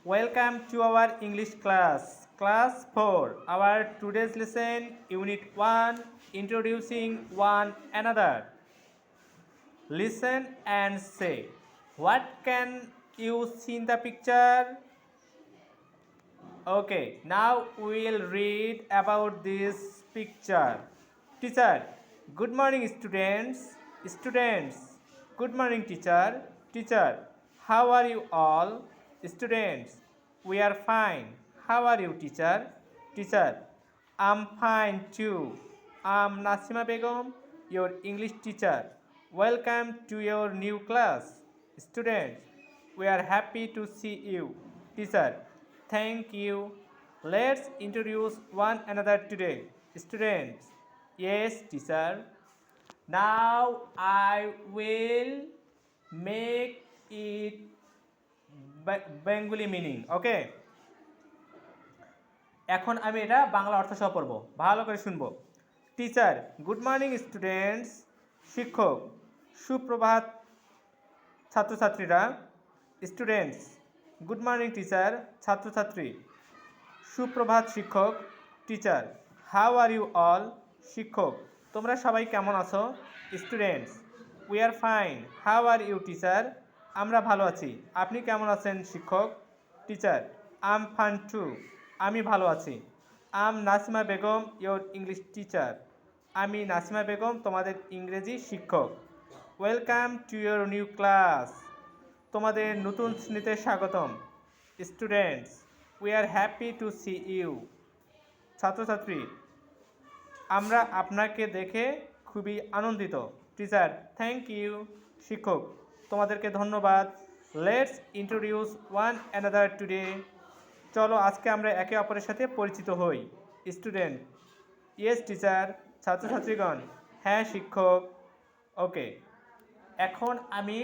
Welcome to our English class, class 4. Our today's lesson, unit 1, introducing one another. Listen and say, what can you see in the picture? Okay, now we'll read about this picture. Teacher, good morning students. Students, good morning teacher. Teacher, how are you all? Students, we are fine. How are you teacher? Teacher, I'm fine too. I'm Nasima Begum, your English teacher. Welcome to your new class. Students, we are happy to see you. Teacher, thank you. Let's introduce one another today. Students, yes, teacher. Now I will make it Bengali meaning. Okay? এখন আমি এটা বাংলা অর্থ সহ পড়ব, ভালো করে শুনবো। Teacher, good morning students. শিক্ষক, সুপ্রভাত ছাত্রছাত্রীরা। Students, good morning teacher. ছাত্রছাত্রী, সুপ্রভাত শিক্ষক। Teacher, how are you all? শিক্ষক, তোমরা সবাই কেমন আছো? Students, we are fine. How are you teacher? আমরা ভালো আছি, আপনি কেমন আছেন শিক্ষক? Teacher, I'm fine too. আমি ভালো আছি। I'm Nasima Begum, your English teacher. আমি নাসিমা বেগম, তোমাদের ইংরেজি শিক্ষক। Welcome to your new class. তোমাদের নতুন শ্রেণীতে স্বাগতম। Students, we are happy to see you. ছাত্রছাত্রী, আমরা আপনাকে দেখে খুবই আনন্দিত। Teacher, thank you. শিক্ষক, তোমাদেরকে ধন্যবাদ। Let's introduce one another today. চলো আজকে আমরা একে অপরের সাথে পরিচিত হই। Student, yes teacher. ছাত্রছাত্রীগণ, হ্যাঁ শিক্ষক। ওকে, এখন আমি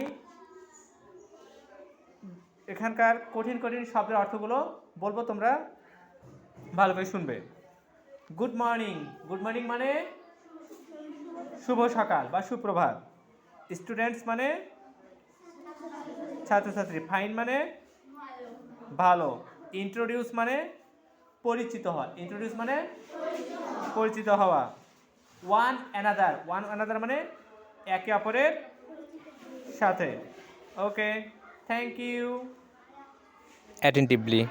এখানকার কঠিন কঠিন শব্দের অর্থগুলো বলবো, তোমরা ভালো করে শুনবে। গুড মর্নিং, গুড মর্নিং মানে শুভ সকাল বা সুপ্রভাত। স্টুডেন্টস মানে ছাত্রছাত্রী। ফাইন মানে ভালো। ইন্ট্রোডিউস মানে পরিচিত হওয়া। ইন্ট্রোডিউস মানে পরিচিত হওয়া। ওয়ান অ্যানাদার, ওয়ান অ্যানাদার মানে একে অপরের সাথে। ওকে, থ্যাংক ইউ attentively.